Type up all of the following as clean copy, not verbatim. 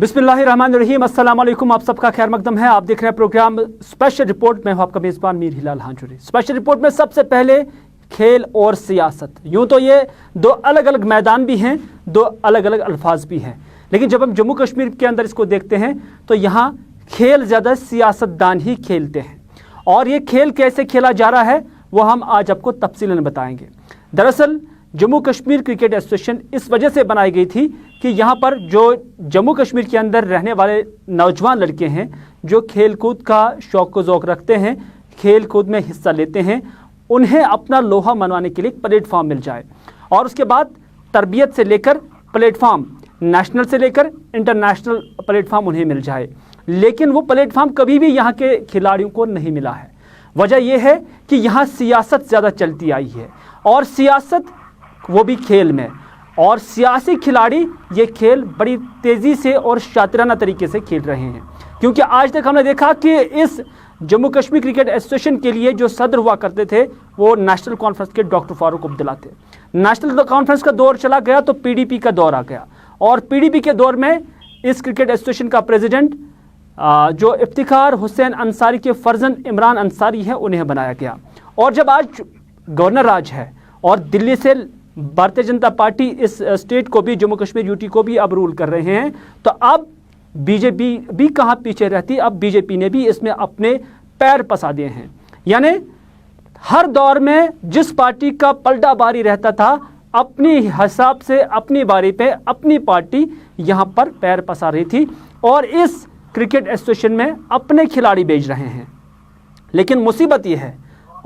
बिस्मिल्लाहिर्रहमानिर्रहीम, अस्सलाम वालेकुम। आप सबका खैर मकदम है। आप देख रहे हैं प्रोग्राम स्पेशल रिपोर्ट में। हूं आपका मेज़बान मीर हिलाल हांजुरी। स्पेशल रिपोर्ट में सबसे पहले खेल और सियासत। यूं तो ये दो अलग अलग मैदान भी हैं, दो अलग अलग अल्फाज भी हैं, लेकिन जब हम जम्मू कश्मीर के अंदर इसको देखते हैं तो यहाँ खेल ज़्यादा सियासतदान ही खेलते हैं। और ये खेल कैसे खेला जा रहा है वो हम आज आपको तफसीलन बताएंगे। दरअसल जम्मू कश्मीर क्रिकेट एसोसिएशन इस वजह से बनाई गई थी कि यहाँ पर जो जम्मू कश्मीर के अंदर रहने वाले नौजवान लड़के हैं जो खेल कूद का शौक़ व ज़ौक़ रखते हैं, खेल कूद में हिस्सा लेते हैं, उन्हें अपना लोहा मनवाने के लिए एक प्लेटफॉर्म मिल जाए। और उसके बाद तरबियत से लेकर प्लेटफॉर्म, नेशनल से लेकर इंटरनेशनल प्लेटफॉर्म उन्हें मिल जाए। लेकिन वो प्लेटफॉर्म कभी भी यहाँ के खिलाड़ियों को नहीं मिला है। वजह यह है कि यहाँ सियासत ज़्यादा चलती आई है, और सियासत वो भी खेल में। और सियासी खिलाड़ी ये खेल बड़ी तेज़ी से और शातिराना तरीके से खेल रहे हैं, क्योंकि आज तक हमने देखा कि इस जम्मू कश्मीर क्रिकेट एसोसिएशन के लिए जो सदर हुआ करते थे वो नेशनल कॉन्फ्रेंस के डॉक्टर फारूक अब्दुल्ला थे। नेशनल कॉन्फ्रेंस का दौर चला गया तो पीडीपी का दौर आ गया, और पीडीपी के दौर में इस क्रिकेट एसोसिएशन का प्रेसिडेंट जो इफ्तिखार हुसैन अंसारी के फर्जन इमरान अंसारी हैं उन्हें बनाया गया। और जब आज गवर्नर राज है और दिल्ली से भारतीय जनता पार्टी इस स्टेट को भी, जम्मू कश्मीर यूटी को भी अब रूल कर रहे हैं, तो अब बीजेपी भी कहाँ पीछे रहती। अब बीजेपी ने भी इसमें अपने पैर पसा दिए हैं। यानी हर दौर में जिस पार्टी का पलटा बारी रहता था, अपनी हिसाब से अपनी बारी पे अपनी पार्टी यहाँ पर पैर पसा रही थी और इस क्रिकेट एसोसिएशन में अपने खिलाड़ी भेज रहे हैं। लेकिन मुसीबत यह है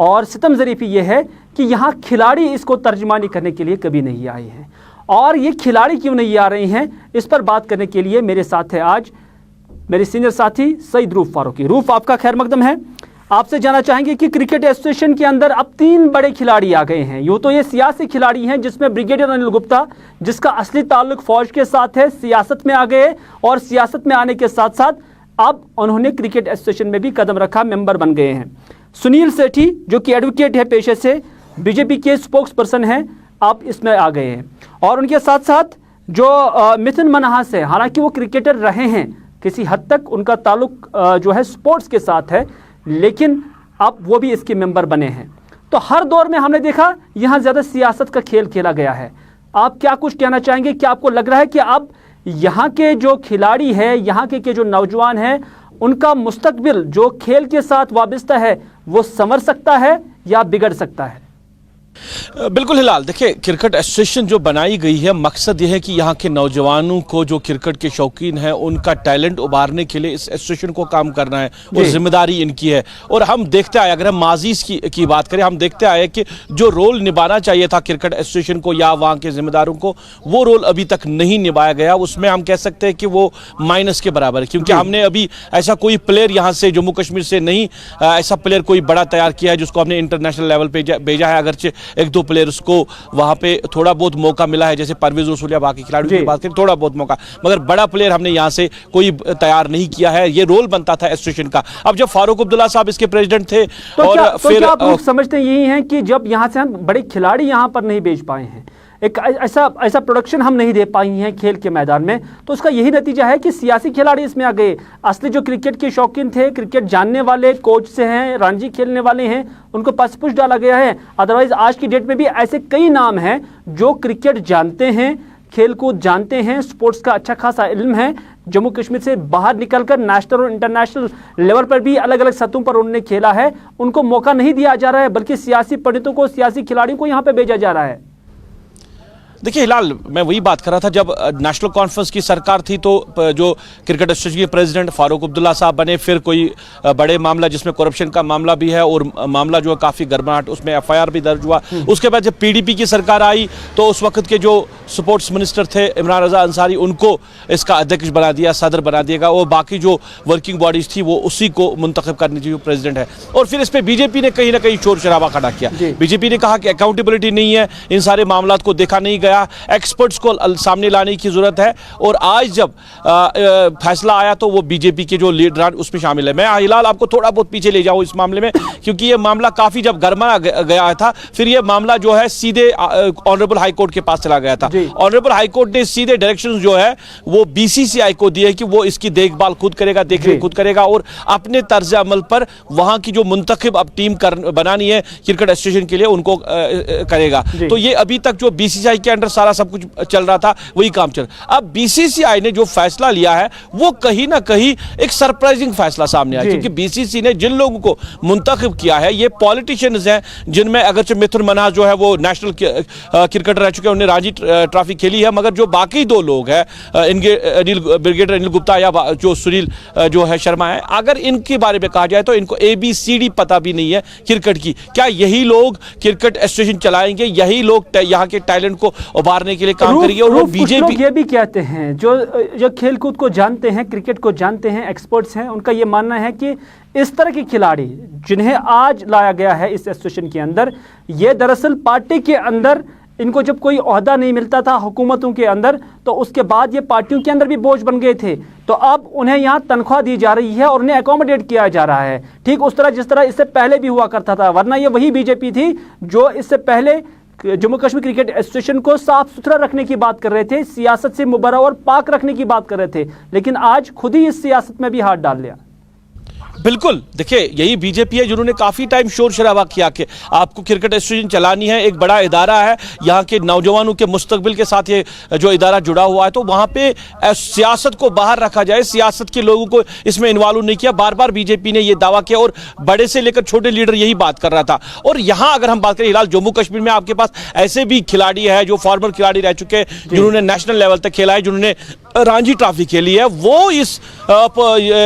और सितम ज़रीफ़ी ये है कि यहाँ खिलाड़ी इसको तर्जमानी करने के लिए कभी नहीं आए हैं। और ये खिलाड़ी क्यों नहीं आ रहे हैं, इस पर बात करने के लिए मेरे साथ है आज मेरे सीनियर साथी सईद रूफ फारूकी। रूफ, आपका खैर मकदम है। आपसे जानना चाहेंगे कि क्रिकेट एसोसिएशन के अंदर अब 3 बड़े खिलाड़ी आ गए हैं। यूँ तो ये सियासी खिलाड़ी हैं, जिसमें ब्रिगेडियर अनिल गुप्ता, जिसका असली ताल्लुक फ़ौज के साथ है, सियासत में आ गए, और सियासत में आने के साथ साथ अब उन्होंने क्रिकेट एसोसिएशन में भी कदम रखा, मेंबर बन गए हैं। सुनील सेठी जो कि एडवोकेट है पेशे से, बीजेपी के स्पोक्स पर्सन हैं, आप इसमें आ गए हैं। और उनके साथ साथ जो मिथुन मन्हास है, हालांकि वो क्रिकेटर रहे हैं, किसी हद तक उनका ताल्लुक जो है स्पोर्ट्स के साथ है, लेकिन अब वो भी इसके मेंबर बने हैं। तो हर दौर में हमने देखा यहाँ ज़्यादा सियासत का खेल खेला गया है। आप क्या कुछ कहना चाहेंगे? क्या आपको लग रहा है कि अब यहाँ के जो खिलाड़ी है, यहाँ के जो नौजवान हैं, उनका मुस्तकबिल जो खेल के साथ वाबस्ता है वो संवर सकता है या बिगड़ सकता है? बिल्कुल हिलाल, देखिए क्रिकेट एसोसिएशन जो बनाई गई है, मकसद यह है कि यहाँ के नौजवानों को जो क्रिकेट के शौकीन हैं उनका टैलेंट उभारने के लिए इस एसोसिएशन को काम करना है, और जिम्मेदारी इनकी है। और हम देखते आए, अगर हम माजीज की बात करें, हम देखते आए कि जो रोल निभाना चाहिए था क्रिकेट एसोसिएशन को या वहाँ के जिम्मेदारों को, वो रोल अभी तक नहीं निभाया गया। उसमें हम कह सकते हैं कि वो माइनस के बराबर है, क्योंकि हमने अभी ऐसा कोई प्लेयर यहाँ से जम्मू कश्मीर से नहीं ऐसा प्लेयर कोई बड़ा तैयार किया है जिसको हमने इंटरनेशनल लेवल पर भेजा है। अगरचे 1-2 प्लेयर्स को वहां पे थोड़ा बहुत मौका मिला है, जैसे परवेज रसूल या बाकी खिलाड़ियों की बात करें, थोड़ा बहुत मौका, मगर बड़ा प्लेयर हमने यहां से कोई तैयार नहीं किया है। ये रोल बनता था एसोसिएशन का। अब जब फारूक अब्दुल्ला साहब इसके प्रेसिडेंट थे, तो और फिर क्या आप लोग समझते हैं यही है कि जब यहां से हम बड़े खिलाड़ी यहां पर नहीं भेज पाए हैं, एक ऐसा प्रोडक्शन हम नहीं दे पाई हैं खेल के मैदान में, तो उसका यही नतीजा है कि सियासी खिलाड़ी इसमें आ गए। असली जो क्रिकेट के शौकीन थे, क्रिकेट जानने वाले, कोच से हैं, रणजी खेलने वाले हैं, उनको पसपुश डाला गया है। अदरवाइज आज की डेट में भी ऐसे कई नाम हैं जो क्रिकेट जानते हैं, खेल कूद जानते हैं, स्पोर्ट्स का अच्छा खासा इल्म है, जम्मू कश्मीर से बाहर निकलकर नेशनल और इंटरनेशनल लेवल पर भी अलग अलग सतहों पर उन्होंने खेला है। उनको मौका नहीं दिया जा रहा है, बल्कि सियासी पंडितों को, सियासी खिलाड़ियों को यहाँ पर भेजा जा रहा है। देखिए हिलाल, मैं वही बात कर रहा था, जब नेशनल कॉन्फ्रेंस की सरकार थी तो जो क्रिकेट एसोसिएशन के प्रेसिडेंट फारूक अब्दुल्ला साहब बने, फिर कोई बड़े मामला जिसमें करप्शन का मामला भी है और मामला जो है काफ़ी गड़बड़ाहट, उसमें एफआईआर भी दर्ज हुआ। उसके बाद जब पीडीपी की सरकार आई तो उस वक्त के जो स्पोर्ट्स मिनिस्टर थे इमरान रजा अंसारी, उनको इसका अध्यक्ष बना दिया, सदर बना दिएगा, और बाकी जो वर्किंग बॉडीज थी वो उसी को मुंतखब करने की प्रेसिडेंट है। और फिर इस पर बीजेपी ने कहीं ना कहीं शोर शराबा खड़ा किया। बीजेपी ने कहा कि अकाउंटेबिलिटी नहीं है, इन सारे मामला को देखा नहीं गया गया, एक्सपर्ट्स को सामने लाने की जरूरत है। और आज जब फैसला आया तो वो बीजेपी के जो लीडर उसमें शामिल है। मैं हिलाल आपको थोड़ा बहुत पीछे ले जाऊं इस मामले में, क्योंकि ये मामला काफी जब गर्मा गया था, फिर ये मामला जो है सीधे ऑनरेबल हाई कोर्ट के पास चला गया था। ऑनरेबल हाई कोर्ट ने सीधे डायरेक्शंस जो है वो बीसीसीआई को दिए कि वो इसकी देखभाल खुद करेगा, देखरेख खुद करेगा और अपने तर्ज अमल पर वहां की जो मुंतखब अब टीम बनानी है क्रिकेट एसोसिएशन के लिए उनको करेगा। तो ये अभी तक जो बीसीसीआई के अंडर सारा सब कुछ चल रहा था वही काम चल। अब बीसीसीआई ने जो फैसला लिया है वो कहीं ना कहीं एक सरप्राइजिंग फैसला सामने आया, क्योंकि बीसीसीआई ने जिन लोगों को मुंतखब किया है ये पॉलिटिशियंस हैं, जिनमें अगरचे मिथुन मन्हास जो है वो नेशनल क्रिकेटर रह चुके हैं, उन्होंने रणजी ट्रॉफी खेली है, मगर जो बाकी दो लोग हैं ब्रिगेडियर अनिल गुप्ता या जो सुनील जो है शर्मा है, अगर इनके बारे में कहा जाए तो इनको ABCD पता भी नहीं है क्रिकेट की। क्या यही लोग क्रिकेट एसोसिएशन चलाएंगे? यही लोग यहाँ के टैलेंट को उभारने के लिए काम करेंगे? और वो बीजेपी ये भी कहते हैं, जो खेलकूद को जानते हैं, क्रिकेट को जानते हैं, एक्सपर्ट्स हैं, उनका ये मानना है कि इस तरह के खिलाड़ी जिन्हें आज लाया गया है इस एसोसिएशन के अंदर, ये दरअसल पार्टी के अंदर इनको जब कोई ओहदा नहीं मिलता था हुकूमतों के अंदर, तो उसके बाद ये पार्टियों के अंदर भी बोझ बन गए थे। तो अब उन्हें यहाँ तनख्वाह दी जा रही है और उन्हें अकोमोडेट किया जा रहा है, ठीक उस तरह जिस तरह इससे पहले भी हुआ करता था। वरना ये वही बीजेपी थी जो इससे पहले जम्मू कश्मीर क्रिकेट एसोसिएशन को साफ सुथरा रखने की बात कर रहे थे, सियासत से मुबर्रा और पाक रखने की बात कर रहे थे, लेकिन आज खुद ही इस सियासत में भी हाथ डाल लिया। बिल्कुल, देखिए यही बीजेपी है जिन्होंने काफी टाइम शोर शराबा किया कि आपको क्रिकेट एसोसिएशन चलानी है, एक बड़ा इदारा है, यहाँ के नौजवानों के मुस्तकबिल के साथ ये जो इदारा जुड़ा हुआ है, तो वहां पे सियासत को बाहर रखा जाए, सियासत के लोगों को इसमें इन्वॉल्व नहीं किया। बार बार बीजेपी ने यह दावा किया और बड़े से लेकर छोटे लीडर यही बात कर रहा था। और यहाँ अगर हम बात करें फिलहाल जम्मू कश्मीर में आपके पास ऐसे भी खिलाड़ी है जो फॉर्मर खिलाड़ी रह चुके हैं, जिन्होंने नेशनल लेवल तक खेला है, जिन्होंने रणजी ट्रॉफी खेली है, वो इस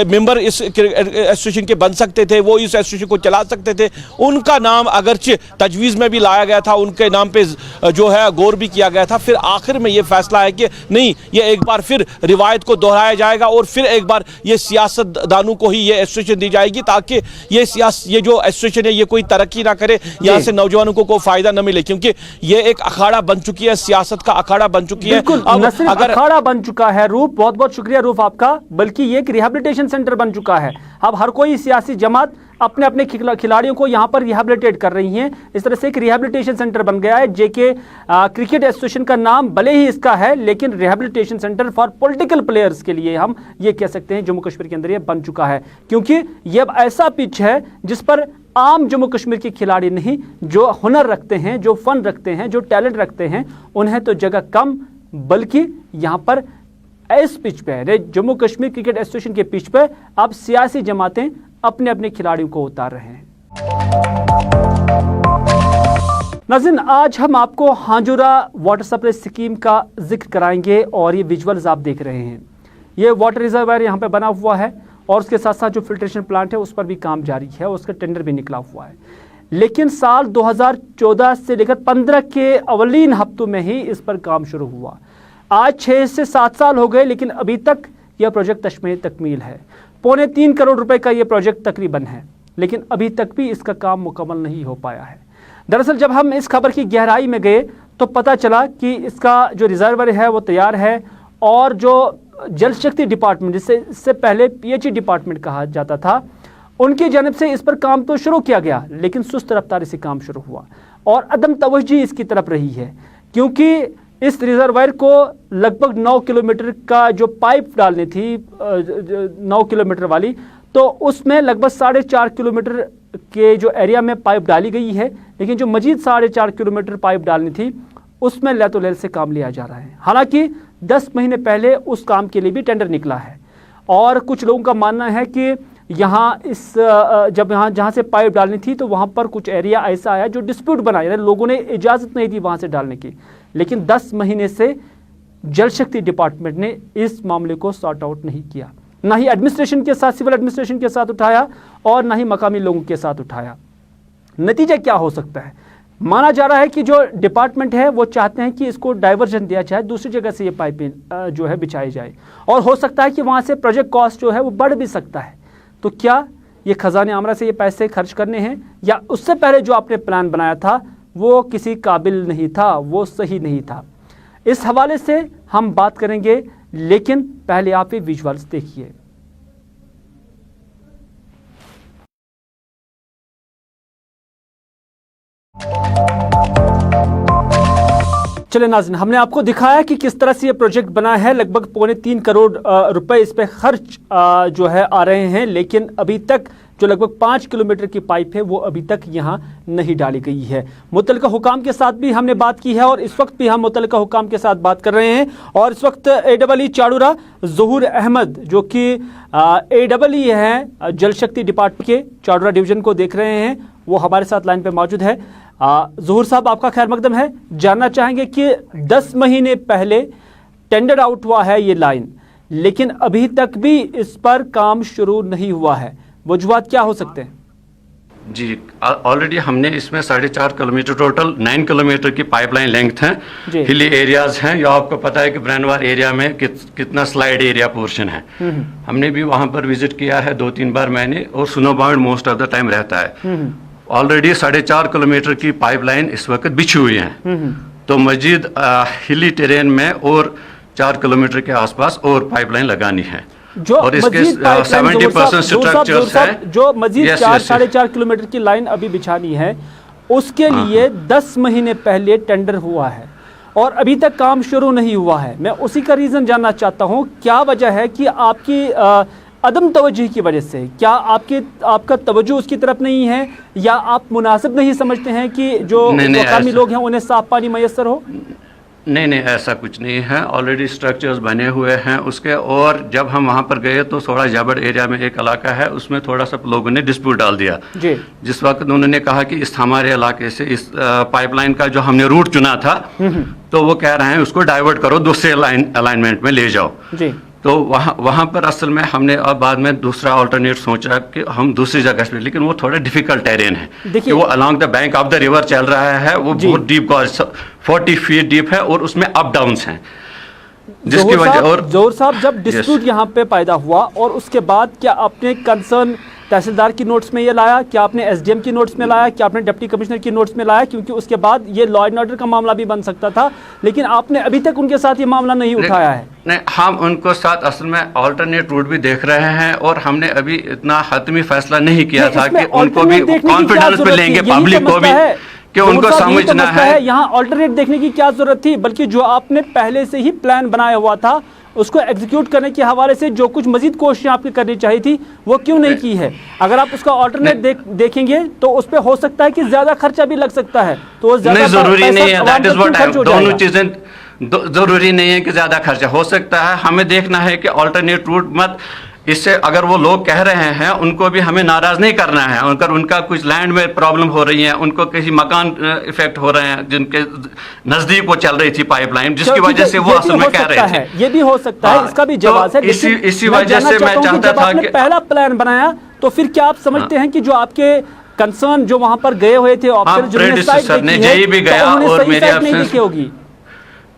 मेंबर इस एसोसिएशन के बन सकते थे, वो इस एसोसिएशन को चला सकते थे। उनका नाम अगरचे तजवीज़ में भी लाया गया था, उनके नाम पे जो है गौर भी किया गया था। फिर आखिर में ये फैसला है कि नहीं, ये एक बार फिर रिवायत को दोहराया जाएगा और फिर एक बार ये सियासतदानों को ही ये एसोसिएशन दी जाएगी, ताकि ये जो एसोसिएशन है ये कोई तरक्की ना करे, यहाँ से नौजवानों को कोई फायदा न मिले, क्योंकि ये एक अखाड़ा बन चुकी है, सियासत का अखाड़ा बन चुकी है। अगर अखाड़ा बन चुका है रूप, बहुत बहुत शुक्रिया रूप आपका, बल्कि ये एक रिहैबिलिटेशन सेंटर बन चुका है। अब हर कोई सियासी जमात अपने अपने खिलाड़ियों को यहां पर रिहैबिलिटेट कर रही हैं। इस तरह से एक रिहैबिलिटेशन सेंटर बन गया है। जेके क्रिकेट एसोसिएशन का नाम भले ही इसका है, लेकिन rehabilitation centre for political players के लिए हम ये कह सकते हैं जम्मू कश्मीर के अंदर ये बन चुका है, क्योंकि ये अब ऐसा पिच है जिस पर आम जम्मू कश्मीर के खिलाड़ी नहीं, जो हुनर रखते हैं, जो फन रखते हैं, जो टैलेंट रखते हैं, उन्हें तो जगह कम, बल्कि यहाँ पर इस पिच पे जम्मू कश्मीर क्रिकेट एसोसिएशन के पिच पे अब सियासी जमातें अपने अपने खिलाड़ियों को उतार रहे हैं। नाज़रीन, आज हम आपको हांजुरा वाटर सप्लाई स्कीम का जिक्र कराएंगे और ये विजुअल्स आप देख रहे हैं। ये वाटर रिजर्वायर यहाँ पे बना हुआ है और उसके साथ साथ जो फिल्ट्रेशन प्लांट है उस पर भी काम जारी है, उसका टेंडर भी निकला हुआ है। लेकिन साल 2014 से लेकर 15 के अवलीन हफ्तों में ही इस पर काम शुरू हुआ। आज 6 से 7 साल हो गए, लेकिन अभी तक यह प्रोजेक्ट तशमीह तकमील है। 3.25 करोड़ रुपए का यह प्रोजेक्ट तकरीबन है, लेकिन अभी तक भी इसका काम मुकम्मल नहीं हो पाया है। दरअसल जब हम इस खबर की गहराई में गए तो पता चला कि इसका जो रिजर्वर है वो तैयार है और जो जल शक्ति डिपार्टमेंट, जिससे इससे पहले PHE डिपार्टमेंट कहा जाता था, उनकी जानब से इस पर काम तो शुरू किया गया, लेकिन सुस्त रफ्तारी से काम शुरू हुआ और अदम तवज्जो इसकी तरफ रही है, क्योंकि इस रिजर्वायर को लगभग 9 किलोमीटर का जो पाइप डालनी थी, 9 किलोमीटर वाली, तो उसमें लगभग 4.5 किलोमीटर के जो एरिया में पाइप डाली गई है, लेकिन जो मजीद 4.5 किलोमीटर पाइप डालनी थी उसमें लैतोलैल से काम लिया जा रहा है। हालांकि 10 महीने पहले उस काम के लिए भी टेंडर निकला है और कुछ लोगों का मानना है कि यहाँ जहाँ से पाइप डालनी थी तो वहाँ पर कुछ एरिया ऐसा आया जो डिस्प्यूट बनाया, यानी लोगों ने इजाज़त नहीं दी वहाँ से डालने की। लेकिन 10 महीने से जल शक्ति डिपार्टमेंट ने इस मामले को सॉर्ट आउट नहीं किया, ना ही एडमिनिस्ट्रेशन के साथ, सिविल एडमिनिस्ट्रेशन के साथ उठाया और ना ही मकामी लोगों के साथ उठाया। नतीजा क्या हो सकता है? माना जा रहा है कि जो डिपार्टमेंट है वो चाहते हैं कि इसको डाइवर्जन दिया जाए, दूसरी जगह से ये पाइपें जो है बिछाई जाए, और हो सकता है कि वहाँ से प्रोजेक्ट कॉस्ट जो है वो बढ़ भी सकता है। तो क्या ये खजाने आमरा से ये पैसे खर्च करने हैं, या उससे पहले जो आपने प्लान बनाया था वो किसी काबिल नहीं था, वो सही नहीं था? इस हवाले से हम बात करेंगे, लेकिन पहले आप ये विजुअल्स देखिए। चले नाज़रीन, हमने आपको दिखाया कि किस तरह से ये प्रोजेक्ट बना है। लगभग 3.25 करोड़ रुपए इस पे खर्च जो है आ रहे हैं, लेकिन अभी तक जो लगभग 5 किलोमीटर की पाइप है वो अभी तक यहाँ नहीं डाली गई है। मुतल्लिका हुकाम के साथ भी हमने बात की है और इस वक्त भी हम मुतल्लिका हुकाम के साथ बात कर रहे हैं। और इस वक्त AEE चाड़ूरा ज़हूर अहमद जो कि AEE हैं जल शक्ति डिपार्टमेंट के चाड़ूरा डिवीज़न को देख रहे हैं, वो हमारे साथ लाइन पे मौजूद है। ज़हूर साहब, आपका खैर मकदम है। जानना चाहेंगे कि 10 महीने पहले टेंडर आउट हुआ है ये लाइन, लेकिन अभी तक भी इस पर काम शुरू नहीं हुआ है, वजूहात क्या हो सकते हैं? जी, ऑलरेडी हमने इसमें 4.5 किलोमीटर, टोटल 9 किलोमीटर की पाइपलाइन लेंथ है। हिली एरियाज हैं, ये आपको पता है कि ब्रैनवार एरिया में कितना स्लाइड एरिया पोर्शन है। हमने भी वहां पर विजिट किया है 2-3 बार मैंने, और snow bound most of the time रहता है। ऑलरेडी 4.5 किलोमीटर की पाइपलाइन इस वक्त बिछी हुई है, तो मजीद हिली टेरेन में और 4 किलोमीटर के आसपास और पाइपलाइन लगानी है। जो और इसके 70% स्ट्रक्चर्स हैं, जो मजीद 4-4.5 किलोमीटर की लाइन अभी बिछानी है, उसके लिए 10 महीने पहले टेंडर हुआ है और अभी तक काम शुरू नहीं हुआ है। मैं उसी का रीज़न जानना चाहता हूँ, क्या वजह है कि आपकी अदम तवज्जो की वजह से, क्या आपका तवज्जो उसकी तरफ नहीं है, या आप मुनासिब नहीं समझते हैं कि जो मकामी लोग हैं उन्हें साफ पानी मैसर हो? नहीं, ऐसा कुछ नहीं है। ऑलरेडी स्ट्रक्चर्स बने हुए हैं उसके, और जब हम वहाँ पर गए तो थोड़ा जाबड़ एरिया में एक इलाका है, उसमें थोड़ा सा लोगों ने डिस्प्यूट डाल दिया जी। जिस वक्त उन्होंने कहा कि इस हमारे इलाके से इस पाइपलाइन का जो हमने रूट चुना था, तो वो कह रहे हैं उसको डाइवर्ट करो, दूसरे अलाइनमेंट में ले जाओ जी। तो वहाँ पर असल में हमने अब बाद में दूसरा ऑल्टरनेट सोचा कि हम दूसरी जगह पे, लेकिन वो थोड़ा डिफिकल्ट टेरेन है कि वो along the bank of the river चल रहा है, वो बहुत डीप, 40 फीट डीप है और उसमें अप डाउन्स हैं, जिसकी वजह। और ज़हूर साहब, जब डिस्प्यूट यहाँ पे पैदा हुआ और उसके बाद क्या आपने कंसर्न तहसीलदार की नोट्स में ये लाया, क्या आपने SDM की नोट्स में लाया, क्या आपने डिप्टी कमिश्नर की नोट्स में लाया? क्योंकि उसके बाद ये लॉ एंड ऑर्डर का मामला भी बन सकता था, लेकिन आपने अभी तक उनके साथ ये मामला नहीं उठाया है। नहीं, हम उनको साथ असल में ऑल्टरनेट रूट भी देख रहे हैं, और हमने अभी इतना हतमी फैसला नहीं किया था कि उनको भी कॉन्फिडेंस में लेंगे, पब्लिक को भी, कि उनको समझना है। यहाँ ऑल्टरनेट देखने की क्या जरूरत थी, बल्कि जो आपने पहले से ही प्लान बनाया हुआ था उसको एग्जीक्यूट करने के हवाले से जो कुछ मजीद कोशिशें आपकी करनी चाहिए थी, वो क्यों नहीं की है? अगर आप उसका ऑल्टरनेट देखेंगे तो उस पर हो सकता है कि ज्यादा खर्चा भी लग सकता है, तो नहीं, जरूरी नहीं है। दैट इज व्हाट, दोनों चीजें जरूरी नहीं है कि ज्यादा खर्चा हो सकता है। हमें देखना है कि ऑल्टरनेट रूट मत, इससे अगर वो लोग कह रहे हैं उनको भी हमें नाराज नहीं करना है। अगर उनका कुछ लैंड में प्रॉब्लम हो रही है, उनको किसी मकान इफेक्ट हो रहे हैं जिनके नजदीक वो चल रही थी पाइपलाइन, जिसकी वजह से वो असल में कह रहे थे। ये भी हो सकता है, इसका भी जवाब है। इसी वजह से मैं चाहता था कि पहला प्लान बनाया, तो फिर क्या आप समझते हैं कि जो आपके कंसर्न जो वहां पर गए हुए थे ऑफिसर, जो भी गया, और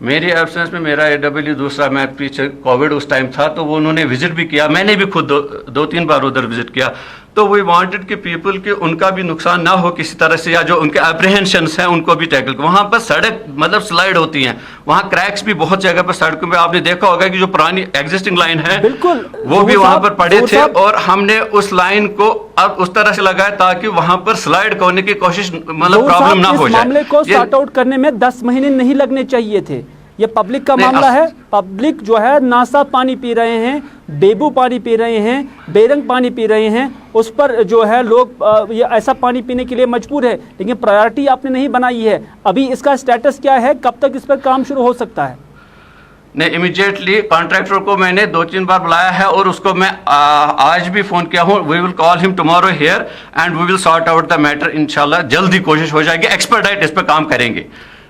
मेरी एब्सेंस में मेरा AEE दूसरा, मैं पीछे कोविड उस टाइम था, तो वो उन्होंने विजिट भी किया, मैंने भी खुद 2-3 बार उधर विजिट किया। तो वी वांटेड कि पीपल के उनका भी नुकसान ना हो किसी तरह से, या जो उनके अप्रीहेंशंस हैं उनको भी टैकल। वहाँ पर सड़क मतलब स्लाइड होती हैं, वहाँ क्रैक्स भी बहुत जगह पर सड़कों पे आपने देखा होगा कि जो पुरानी एग्जिस्टिंग लाइन है, बिल्कुल वो भी वहाँ पर पड़े थे, और हमने उस लाइन को अब उस तरह से लगाया ताकि वहाँ पर स्लाइड करने की कोशिश, मतलब प्रॉब्लम ना हो जाए। मामले को सॉर्ट आउट करने में 10 महीने नहीं लगने चाहिए थे। ये पब्लिक का मामला है, पब्लिक जो है नासा पानी पी रहे हैं, बेबू पानी पी रहे हैं, बेरंग पानी पी रहे हैं, उस पर जो है लोग ये ऐसा पानी पीने के लिए मजबूर है, लेकिन प्रायोरिटी आपने नहीं बनाई है। अभी इसका स्टेटस क्या है, कब तक इस पर काम शुरू हो सकता है? नहीं, इमीडिएटली कॉन्ट्रैक्टर को मैंने 2-3 बार बुलाया है, और उसको मैं आज भी फोन किया हूँ। We will call him tomorrow here and we will sort out the matter. इंशाल्लाह जल्दी कोशिश हो जाएगी, एक्सपर्टाइट इस पर काम करेंगे,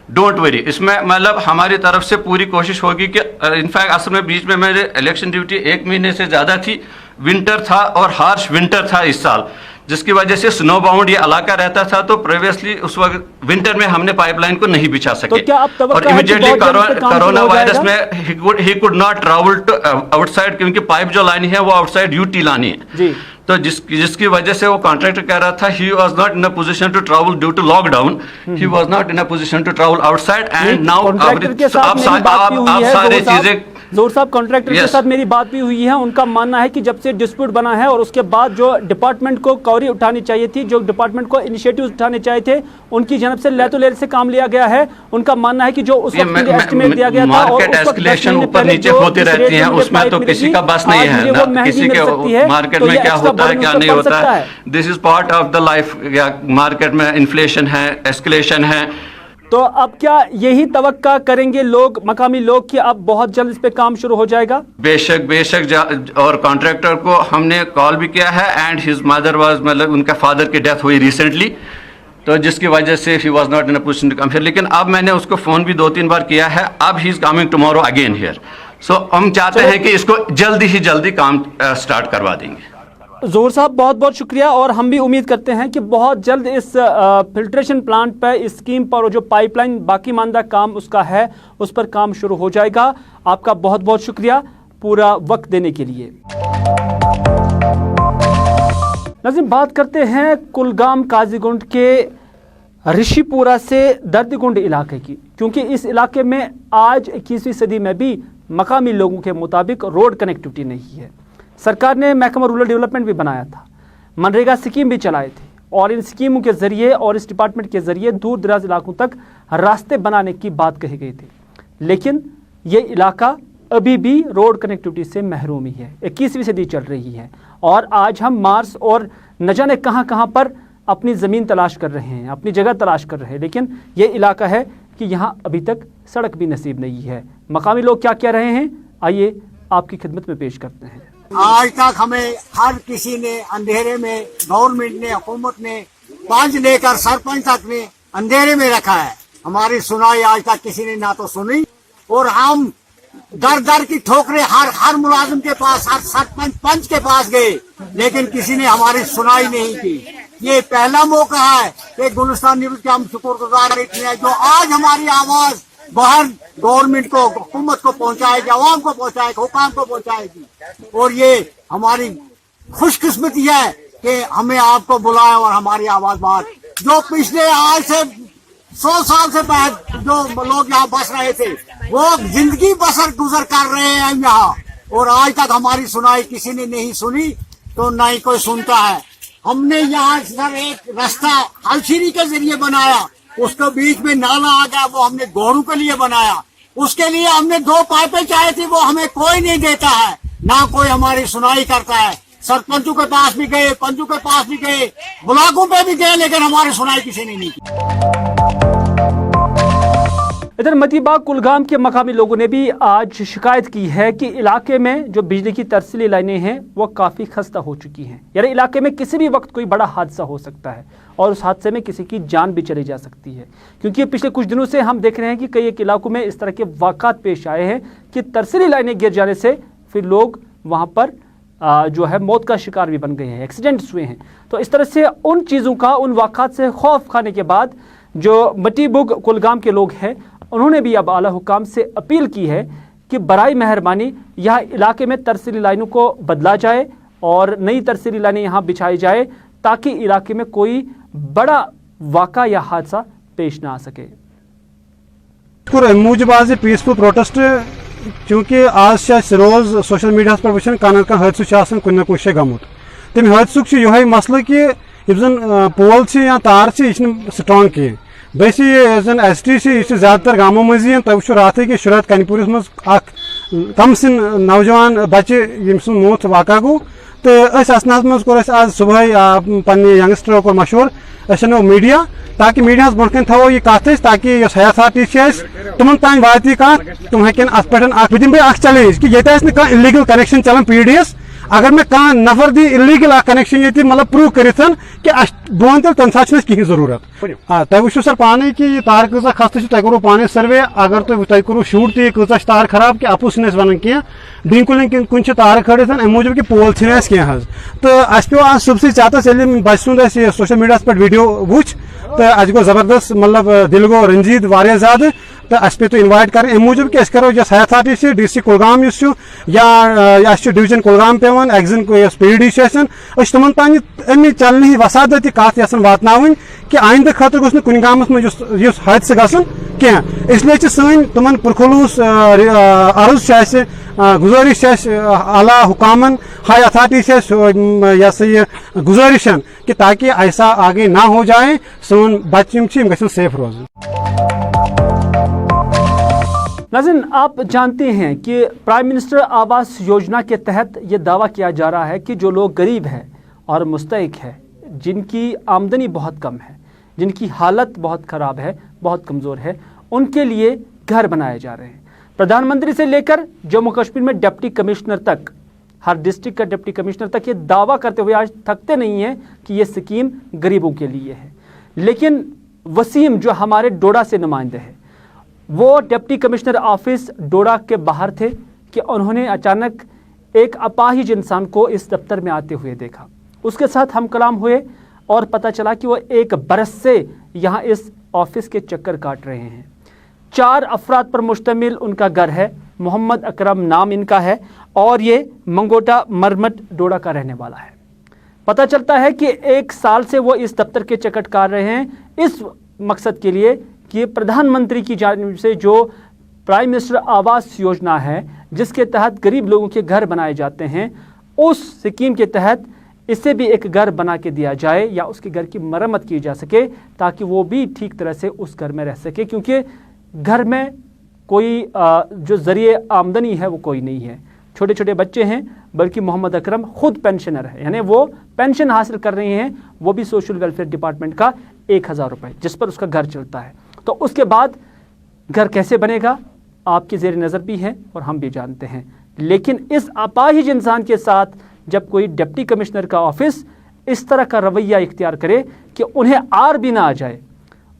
डोंट वरी। इसमें मतलब हमारी तरफ से पूरी कोशिश होगी कि इनफैक्ट असल में बीच में मेरे इलेक्शन ड्यूटी 1 महीने से ज़्यादा थी, विंटर था और हार्श विंटर था इस साल, जिसकी वजह से स्नो बाउंड ये इलाका रहता था, तो प्रीवियसली उस वक्त विंटर में हमने पाइपलाइन को नहीं बिछा सके। तो क्या आप और इमीडिएटली कोरोना वायरस में ही could not travel to outside, क्योंकि पाइप जो लानी है वो आउटसाइड UT लानी है जी। तो जिसकी वजह से वो कॉन्ट्रैक्टर कह रहा था he was not in a position to travel due to lockdown, he was not in a position to travel outside and now आप सारी चीजें जोर साहब कॉन्ट्रैक्टर के साथ मेरी बात भी हुई है। उनका मानना है कि जब से डिस्प्यूट बना है और उसके बाद जो डिपार्टमेंट को कवरी उठानी चाहिए थी, जो डिपार्टमेंट को इनिशिएटिव उठाने चाहिए थे, उनकी जनब से लेतो लेर से काम लिया गया है। उनका मानना है कि जो उस वक्त एस्टिमेट दिया गया था मार्केट एस्केलेशन ऊपर नीचे होती रहती है, उसमें तो किसी का बस नहीं है, किसी के मार्केट में क्या होता है क्या नहीं होता है। This is part of the life. Market में इन्फ्लेशन है, एस्केलेशन है। तो अब क्या यही तवक्का करेंगे लोग, मकामी लोग, कि अब बहुत जल्द इस पे काम शुरू हो जाएगा? बेशक और कॉन्ट्रैक्टर को हमने कॉल भी किया है एंड हिज मदर वाज, मतलब उनका फादर की डेथ हुई रिसेंटली, तो जिसकी वजह से he was not in a position to come here. लेकिन अब मैंने उसको फोन भी 2-3 बार किया है, अब he is coming tomorrow again here. So हम चाहते हैं कि इसको जल्दी काम स्टार्ट करवा देंगे। जोर साहब बहुत बहुत शुक्रिया, और हम भी उम्मीद करते हैं कि बहुत जल्द इस फिल्ट्रेशन प्लांट पर, इस स्कीम पर, और जो पाइपलाइन बाकी मानदा काम उसका है उस पर काम शुरू हो जाएगा। आपका बहुत बहुत शुक्रिया पूरा वक्त देने के लिए। नाज़रीन, बात करते हैं कुलगाम काजीगुंड के ऋषिपुरा से दर्दगुंड इलाके की, क्योंकि इस इलाके में आज 21वीं सदी में भी मकामी लोगों के मुताबिक रोड कनेक्टिविटी नहीं है। सरकार ने महकमा रूरल डेवलपमेंट भी बनाया था, मनरेगा स्कीम भी चलाए थे, और इन स्कीमों के ज़रिए और इस डिपार्टमेंट के ज़रिए दूर दराज इलाकों तक रास्ते बनाने की बात कही गई थी। लेकिन ये इलाका अभी भी रोड कनेक्टिविटी से महरूम ही है। 21वीं सदी चल रही है और आज हम मार्स और न जाने कहाँ पर अपनी ज़मीन तलाश कर रहे हैं, अपनी जगह तलाश कर रहे हैं, लेकिन ये इलाका है कि यहाँ अभी तक सड़क भी नसीब नहीं है। मकामी लोग क्या कह रहे हैं, आइए आपकी खिदमत में पेश करते हैं। आज तक हमें हर किसी ने अंधेरे में, गवर्नमेंट ने, हुकूमत ने, पंच लेकर सरपंच तक ने अंधेरे में रखा है। हमारी सुनाई आज तक किसी ने ना तो सुनी, और हम दर की ठोकरें हर मुलाजिम के पास, हर सरपंच पंच के पास गए, लेकिन किसी ने हमारी सुनाई नहीं की। ये पहला मौका है कि गुलिस्तान न्यूज़ के हम शुक्रगुजार हैं जो आज हमारी आवाज बाहर गवर्नमेंट को, हुकूमत को पहुंचाएगी, अवाम को पहुंचाएगी, हुकाम को पहुंचाएगी। और ये हमारी खुशकिस्मती है कि हमें आपको बुलाया और हमारी आवाज बाहर, जो पिछले आज से 100 साल से पहले जो लोग यहाँ बस रहे थे वो जिंदगी बसर गुजर कर रहे हैं यहाँ, और आज तक हमारी सुनाई किसी ने नहीं सुनी, तो न ही कोई सुनता है। हमने यहाँ सर एक रास्ता हलशीरी के जरिए बनाया, उसके बीच में नाला आ गया, वो हमने गोरू के लिए बनाया। उसके लिए हमने 2 पाइपें चाहिए थी, वो हमें कोई नहीं देता है, ना कोई हमारी सुनाई करता है। सरपंचों के पास भी गए, पंचों के पास भी गए, ब्लॉकों पे भी गए, लेकिन हमारी सुनाई किसी ने नहीं की। इधर मतीबाग कुलगाम के मकामी लोगों ने भी आज शिकायत की है कि इलाके में जो बिजली की तरसीली लाइनें हैं वो काफ़ी खस्ता हो चुकी हैं। यानी इलाके में किसी भी वक्त कोई बड़ा हादसा हो सकता है और उस हादसे में किसी की जान भी चली जा सकती है, क्योंकि पिछले कुछ दिनों से हम देख रहे हैं कि कई एक इलाकों में इस तरह के वाक़ात पेश आए हैं कि तरसीली लाइनें गिर जाने से फिर लोग वहाँ पर जो है मौत का शिकार भी बन गए हैं, एक्सीडेंट्स हुए हैं। तो इस तरह से उन चीज़ों का, उन वाक़ात से खौफ खाने के बाद जो मतीबुग कुलगाम के लोग हैं उन्होंने भी अब आला हुकाम से अपील की है कि बराए मेहरबानी यहाँ इलाके में तरसीली लाइनों को बदला जाए और नई तरसीली लाइनें यहाँ बिछाई जाए, ताकि इलाके में कोई बड़ा वाक़ा या हादसा पेश ना आ सके। मूजूब आज पीसफुल प्रोटेस्ट, चूँकि आज रोज सोशल मीडिया पर वुचान कह हादसु कुछ कुछ गमुत, तम हादसुक यह मसल कि पोल या तार यह स्ट्रांग कह बस जन ST ज्यादातर गामों मजी तुम वो रात कि शुरात कनपुरस मज तम सिन नौजवान बच्चे यम सुन मौत वाक़ा गो, तो असनास मज कोर आज सुबह पे यंगस्टरों को मशवूर अनो मीडिया, ताकि मीडिया ब्रोह थो यह कत ताकि हयासाती तुम तान वात कत तुम हेन अत पे बह दिम चैलेंज कि ये इलीगल कनेक्शन चलान PDS, अगर मैं कह नफर दी इलीगल कनेक्शन ये मतलब प्रूव कर कि बह वन तम सा कहीं जरूरत। तुम वो सर पाने कि यह तार कह खस्त तुम करो पाने सर्वे, अगर तुम करो शूट ती कह तार खराब कि आपूस वन कह बिल्कुल कुन तार खड़ित अम मूजूब कि पोल कह तो अस पे आज सुबह चातस बच सुंद सोशल मीडिया पे वीडियो वुच तो अस गो जबरदस्त मतलब दिल गो रंजीद वारिया ज्यादा तो अस पे तो इनवाइट कर अम मूजूब कि करो जो अथॉरिटी से DC कुलगाम या डिवीजन कुलगाम पेवान एक्जन PD तमन तान अमि चलने वसादती कत यसान वातन कि आइंद खतर गोस कुन गामस में हादसे गसन कह इसलिए सन तुमन पुरखलूस अर्ज गुजारिश आला हुकामन हाई अथॉरिटी से यह गुजारिश कि ताकि ऐसा आगे ना हो जाए सोन बच्चे गसन सेफ रोज। नाज़रीन, आप जानते हैं कि प्राइम मिनिस्टर आवास योजना के तहत ये दावा किया जा रहा है कि जो लोग गरीब हैं और मुस्तहिक है, जिनकी आमदनी बहुत कम है, जिनकी हालत बहुत ख़राब है, बहुत कमज़ोर है, उनके लिए घर बनाए जा रहे हैं। प्रधानमंत्री से लेकर जम्मू कश्मीर में डिप्टी कमिश्नर तक, हर डिस्ट्रिक्ट का डिप्टी कमिश्नर तक ये दावा करते हुए आज थकते नहीं हैं कि ये स्कीम गरीबों के लिए है। लेकिन वसीम जो हमारे डोडा से नुमाइंदे हैं, वो डिप्टी कमिश्नर ऑफिस डोडा के बाहर थे कि उन्होंने अचानक एक अपाहिज इंसान को इस दफ्तर में आते हुए देखा। उसके साथ हम कलाम हुए और पता चला कि वो एक बरस से यहाँ इस ऑफिस के चक्कर काट रहे हैं। 4 अफराद पर मुश्तमिल उनका घर है। मोहम्मद अकरम नाम इनका है और ये मंगोटा मरमट डोडा का रहने वाला है। पता चलता है कि 1 साल से वो इस दफ्तर के चक्कर काट रहे हैं इस मकसद के लिए कि प्रधानमंत्री की जानिब से जो प्राइम मिनिस्टर आवास योजना है, जिसके तहत गरीब लोगों के घर बनाए जाते हैं, उस स्कीम के तहत इसे भी एक घर बना के दिया जाए या उसके घर की मरम्मत की जा सके ताकि वो भी ठीक तरह से उस घर में रह सके। क्योंकि घर में कोई जो ज़रिए आमदनी है वो कोई नहीं है, छोटे छोटे बच्चे हैं, बल्कि मोहम्मद अकरम खुद पेंशनर है, यानी वो पेंशन हासिल कर रहे हैं, वो भी सोशल वेलफेयर डिपार्टमेंट का 1000 रुपये जिस पर उसका घर चलता है। तो उसके बाद घर कैसे बनेगा आपकी ज़ेर नज़र भी है और हम भी जानते हैं। लेकिन इस अपाहिज इंसान के साथ जब कोई डिप्टी कमिश्नर का ऑफिस इस तरह का रवैया इख्तियार करे कि उन्हें आर भी ना आ जाए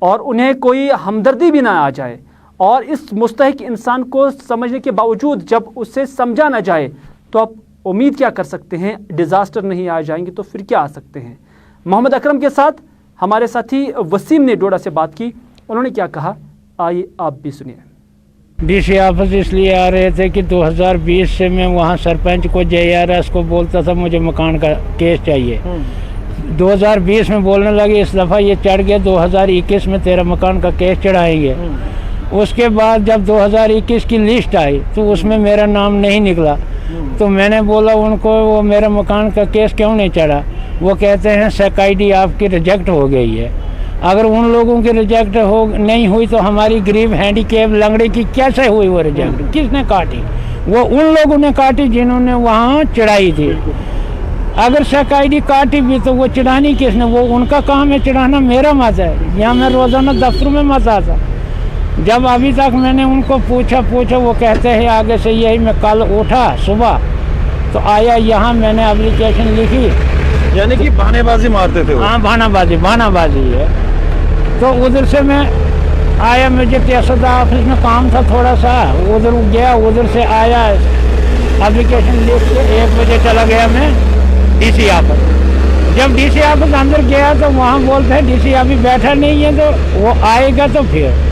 और उन्हें कोई हमदर्दी भी ना आ जाए और इस मुस्तहिक इंसान को समझने के बावजूद जब उससे समझा ना जाए, तो आप उम्मीद क्या कर सकते हैं? डिज़ास्टर नहीं आ जाएंगे तो फिर क्या आ सकते हैं? मोहम्मद अकरम के साथ हमारे साथी वसीम ने डोडा से बात की। उन्होंने क्या कहा, आइए आप भी सुनिए। DC ऑफिस इसलिए आ रहे थे कि 2020 से मैं वहाँ सरपंच को JRS को बोलता था मुझे मकान का केस चाहिए। 2020 में बोलने लगे, इस दफ़ा ये चढ़ गया 2021 में तेरा मकान का केस चढ़ाएंगे। उसके बाद जब 2021 की लिस्ट आई तो उसमें मेरा नाम नहीं निकला। तो मैंने बोला उनको वो मेरा मकान का केस क्यों नहीं चढ़ा? वो कहते हैं SEC ID आपकी रिजेक्ट हो गई है। अगर उन लोगों की रिजेक्ट हो नहीं हुई तो हमारी गरीब हैंडीकैप लंगड़े की कैसे हुई वो रिजेक्ट? किसने काटी? वो उन लोगों ने काटी जिन्होंने वहाँ चढ़ाई थी। अगर SEC ID काटी भी तो वो चढ़ानी किसने? वो उनका काम है चढ़ाना, मेरा मत है। यहाँ मैं रोज़ाना दफ्तर में मत आता। जब अभी तक मैंने उनको पूछा वो कहते हैं आगे से यही। मैं कल उठा सुबह तो आया यहाँ, मैंने एप्लीकेशन लिखी। यानी कि बहानेबाजी मारते थे? हाँ, बहानाबाजी है। तो उधर से मैं आया, मुझे तहसीलदार ऑफिस में काम था थोड़ा सा, उधर गया, उधर से आया, एप्लीकेशन लिख के 1 बजे चला गया मैं DC ऑफिस। जब DC ऑफिस अंदर गया तो वहाँ बोलते हैं DC अभी बैठा नहीं है, तो वो आएगा तो फिर।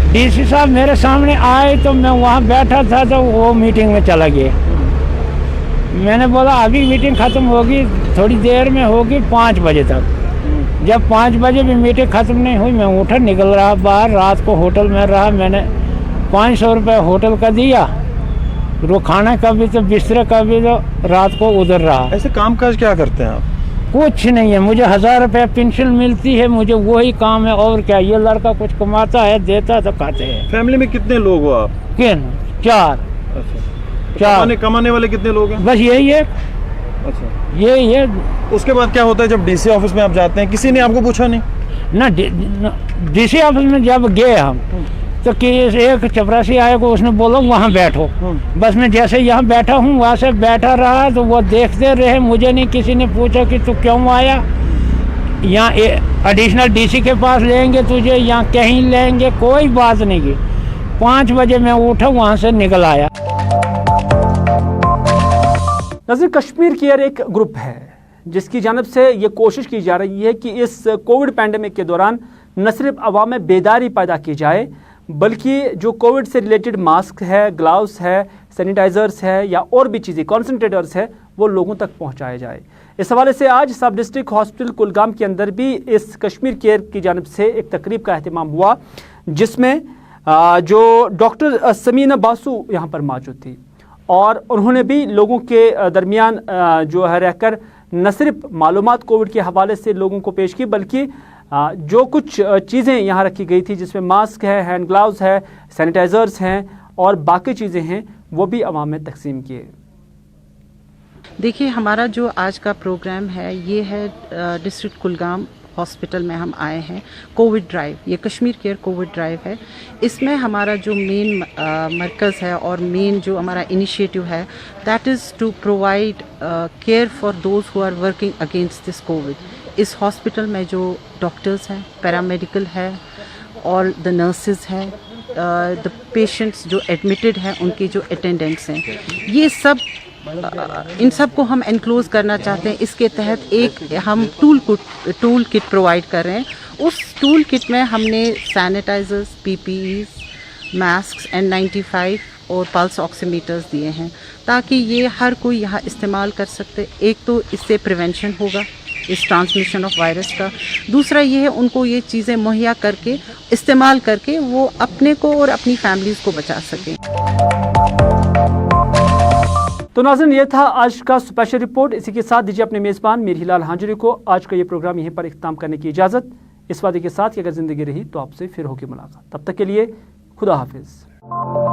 DC साहब मेरे सामने आए तो मैं वहाँ बैठा था तो वो मीटिंग में चला गया। मैंने बोला अभी मीटिंग ख़त्म होगी, थोड़ी देर में होगी 5 बजे तक। जब 5 बजे भी मीटिंग ख़त्म नहीं हुई, मैं उठा निकल रहा बाहर। रात को होटल में रहा, मैंने 500 रुपये होटल का दिया, खाना का भी तो बिस्तर का भी तो रात को उधर रहा। ऐसे काम काज क्या करते हैं आप? कुछ नहीं है, मुझे 1000 रुपये पेंशन मिलती है, मुझे वही काम है और क्या। ये लड़का कुछ कमाता है, देता तो खाते हैं। फैमिली में कितने लोग हो आप? 4। कमाने वाले कितने लोग हैं? बस यही है। अच्छा, यही है। उसके बाद क्या होता है जब DC ऑफिस में आप जाते हैं? किसी ने आपको पूछा नहीं? ना DC ऑफिस में जब गए हम तो कि एक चपरासी आया को उसने बोला वहाँ बैठो। बस मैं जैसे यहाँ बैठा हूँ वहाँ से बैठा रहा तो वो देखते रहे, मुझे नहीं किसी ने पूछा कि तू क्यों आया। यहाँ एडिशनल DC के पास लेंगे तुझे, यहाँ कहीं लेंगे, कोई बात नहीं की। 5 बजे मैं उठा, वहाँ से निकल आया। नाज़रीन, कश्मीर केयर एक ग्रुप है जिसकी जानब से ये कोशिश की जा रही है कि इस कोविड पैंडेमिक के दौरान न सिर्फ अवाम में बेदारी पैदा की जाए, बल्कि जो कोविड से रिलेटेड मास्क है, ग्लव्स है, सैनिटाइजर्स है या और भी चीज़ें, कॉन्सनट्रेटर्स है, वो लोगों तक पहुंचाया जाए। इस हवाले से आज सब डिस्ट्रिक्ट हॉस्पिटल कुलगाम के अंदर भी इस कश्मीर केयर की जानब से एक तकरीब का अहतमाम हुआ, जिसमें जो डॉक्टर समीना बासु यहाँ पर मौजूद थी और उन्होंने भी लोगों के दरमियान जो है रहकर न सिर्फ मालूमात कोविड के हवाले से लोगों को पेश की, बल्कि जो कुछ चीज़ें यहाँ रखी गई थी जिसमें मास्क है, हैंड ग्लव्स है, सैनिटाइजर्स हैं और बाकी चीज़ें हैं, वो भी अवाम में तकसीम किए। देखिए, हमारा जो आज का प्रोग्राम है ये है डिस्ट्रिक्ट कुलगाम हॉस्पिटल में हम आए हैं कोविड ड्राइव, ये कश्मीर केयर कोविड ड्राइव है। इसमें हमारा जो मेन मरकज़ है और मेन जो हमारा इनिशिएटिव है that is to provide care for those who are working against this covid. इस हॉस्पिटल में जो डॉक्टर्स हैं, पैरामेडिकल है और द नर्सेज हैं, द पेशेंट्स जो एडमिटेड हैं, उनके जो अटेंडेंट्स हैं, ये सब इन सब को हम एनक्लोज करना चाहते हैं। इसके तहत एक हम टूल किट प्रोवाइड कर रहे हैं। उस टूल किट में हमने सैनिटाइजर्स, पीपीईज, मास्क, N95 और पल्स ऑक्सीमीटर्स दिए हैं ताकि ये हर कोई यहाँ इस्तेमाल कर सकते। एक तो इससे प्रिवेंशन होगा इस ट्रांसमिशन ऑफ वायरस का, दूसरा ये है उनको ये चीज़ें मुहैया करके इस्तेमाल करके वो अपने को और अपनी फैमिलीज़ को बचा सकें। तो नाज़रीन, ये था आज का स्पेशल रिपोर्ट। इसी के साथ दीजिए अपने मेज़बान मीर हिलाल हांजुरी को आज का ये प्रोग्राम यहीं पर इख्तिताम करने की इजाज़त, इस वादे के साथ कि अगर ज़िंदगी रही तो आपसे फिर होगी मुलाकात। तब तक के लिए खुदा हाफिज़।